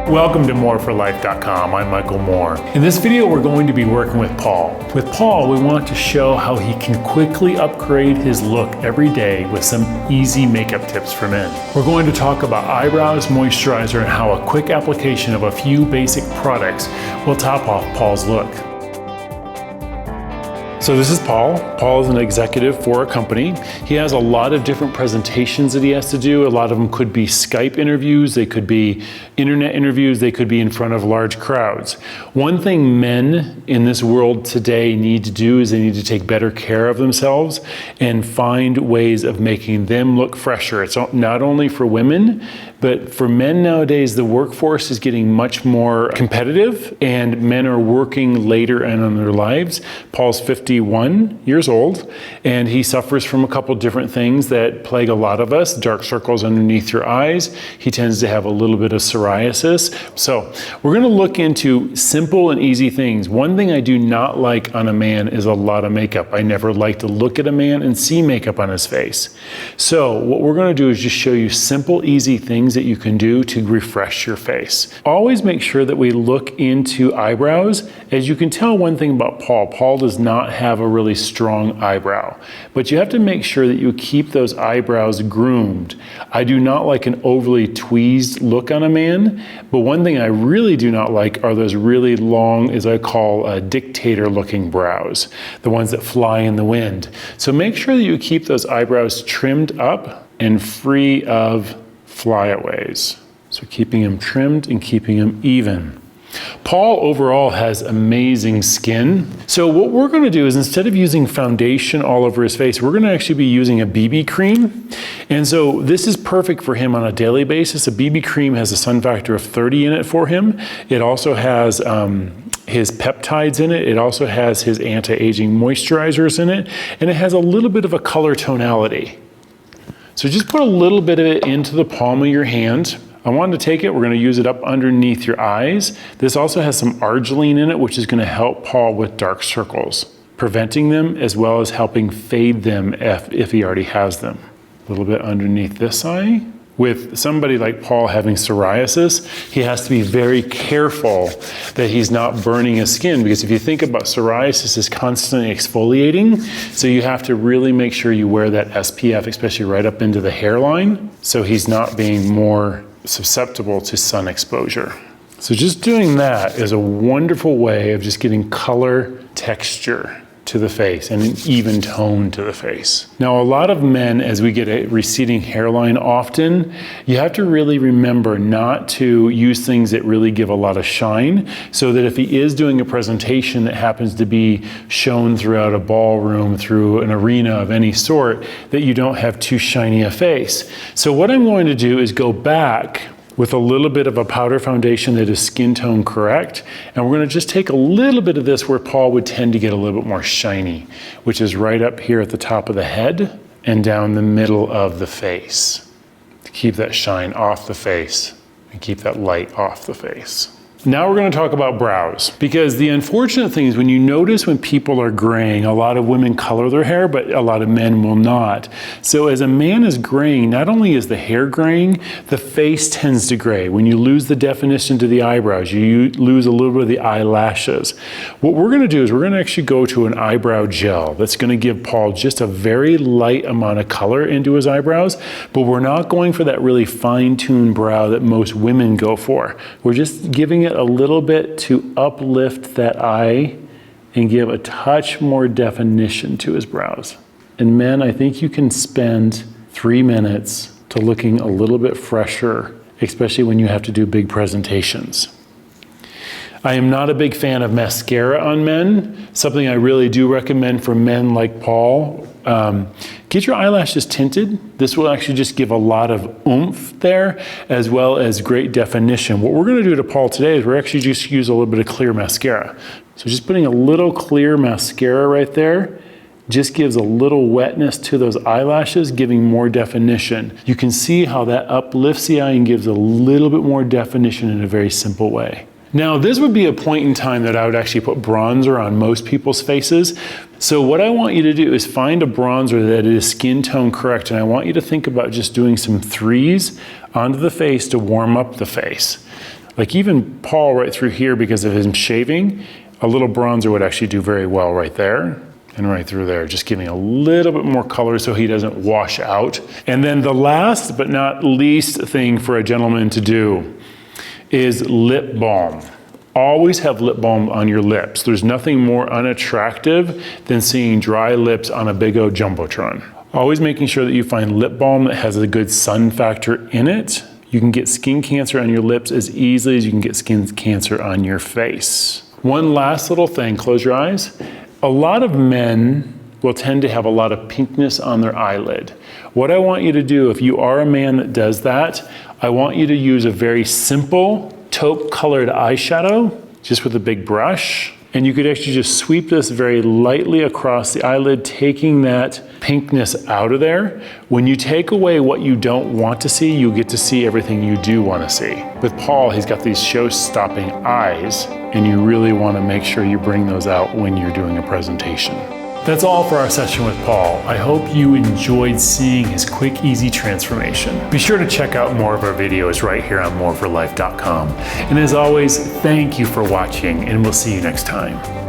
Welcome to moreforlife.com. I'm Michael Moore. In this video, we're going to be working with Paul. With Paul, we want to show how he can quickly upgrade his look every day with some easy makeup tips for men. We're going to talk about eyebrows, moisturizer, and how a quick application of a few basic products will top off Paul's look. So this is Paul. Paul is an executive for a company. He has a lot of different presentations that he has to do. A lot of them could be Skype interviews, they could be internet interviews, they could be in front of large crowds. One thing men in this world today need to do is they need to take better care of themselves and find ways of making them look fresher. It's not only for women, but for men nowadays, the workforce is getting much more competitive and men are working later in their lives. Paul's 51 years old and he suffers from a couple different things that plague a lot of us. Dark circles underneath your eyes. He tends to have a little bit of psoriasis. So we're going to look into simple and easy things. One thing I do not like on a man is a lot of makeup. I never like to look at a man and see makeup on his face. So what we're going to do is just show you simple, easy things that you can do to refresh your face. Always make sure that we look into eyebrows. As you can tell, one thing about Paul does not have a really strong eyebrow, but you have to make sure that you keep those eyebrows groomed. I do not like an overly tweezed look on a man, but one thing I really do not like are those really long, as I call, dictator looking brows, the ones that fly in the wind. So make sure that you keep those eyebrows trimmed up and free of flyaways. So keeping them trimmed and keeping them even. Paul overall has amazing skin. So what we're going to do is instead of using foundation all over his face, we're going to actually be using a BB cream. And so this is perfect for him on a daily basis. A BB cream has a sun factor of 30 in it for him. It also has his peptides in it. It also has his anti-aging moisturizers in it. And it has a little bit of a color tonality. So just put a little bit of it into the palm of your hand. I wanted to take it, we're going to use it up underneath your eyes. This also has some arginine in it, which is going to help Paul with dark circles, preventing them as well as helping fade them if he already has them. A little bit underneath this eye. With somebody like Paul having psoriasis, he has to be very careful that he's not burning his skin, because if you think about psoriasis is constantly exfoliating, so you have to really make sure you wear that SPF, especially right up into the hairline, so he's not being more susceptible to sun exposure. So just doing that is a wonderful way of just getting color, texture to the face and an even tone to the face. Now, a lot of men, as we get a receding hairline often, you have to really remember not to use things that really give a lot of shine, so that if he is doing a presentation that happens to be shown throughout a ballroom, through an arena of any sort, that you don't have too shiny a face. So what I'm going to do is go back with a little bit of a powder foundation that is skin tone correct. And we're gonna just take a little bit of this where Paul would tend to get a little bit more shiny, which is right up here at the top of the head and down the middle of the face, to keep that shine off the face and keep that light off the face. Now we're going to talk about brows, because the unfortunate thing is when you notice when people are graying, a lot of women color their hair, but a lot of men will not. So as a man is graying, not only is the hair graying, the face tends to gray. When you lose the definition to the eyebrows, you lose a little bit of the eyelashes. What we're going to do is we're going to actually go to an eyebrow gel that's going to give Paul just a very light amount of color into his eyebrows, but we're not going for that really fine-tuned brow that most women go for. We're just giving it a little bit to uplift that eye and give a touch more definition to his brows. And men, I think you can spend 3 minutes to looking a little bit fresher, especially when you have to do big presentations. I am not a big fan of mascara on men. Something I really do recommend for men like Paul. Get your eyelashes tinted. This will actually just give a lot of oomph there, as well as great definition. What we're going to do to Paul today is we're actually just use a little bit of clear mascara. So just putting a little clear mascara right there just gives a little wetness to those eyelashes, giving more definition. You can see how that uplifts the eye and gives a little bit more definition in a very simple way. Now, this would be a point in time that I would actually put bronzer on most people's faces. So what I want you to do is find a bronzer that is skin tone correct, and I want you to think about just doing some threes onto the face to warm up the face. Like even Paul right through here, because of him shaving, a little bronzer would actually do very well right there and right through there, just giving a little bit more color so he doesn't wash out. And then the last but not least thing for a gentleman to do is lip balm. Always have lip balm on your lips. There's nothing more unattractive than seeing dry lips on a big old Jumbotron. Always making sure that you find lip balm that has a good sun factor in it. You can get skin cancer on your lips as easily as you can get skin cancer on your face. One last little thing, close your eyes. A lot of men will tend to have a lot of pinkness on their eyelid. What I want you to do, if you are a man that does that, I want you to use a very simple taupe colored eyeshadow, just with a big brush. And you could actually just sweep this very lightly across the eyelid, taking that pinkness out of there. When you take away what you don't want to see, you get to see everything you do want to see. With Paul, he's got these show-stopping eyes, and you really want to make sure you bring those out when you're doing a presentation. That's all for our session with Paul. I hope you enjoyed seeing his quick, easy transformation. Be sure to check out more of our videos right here on moreforlife.com. And as always, thank you for watching, and we'll see you next time.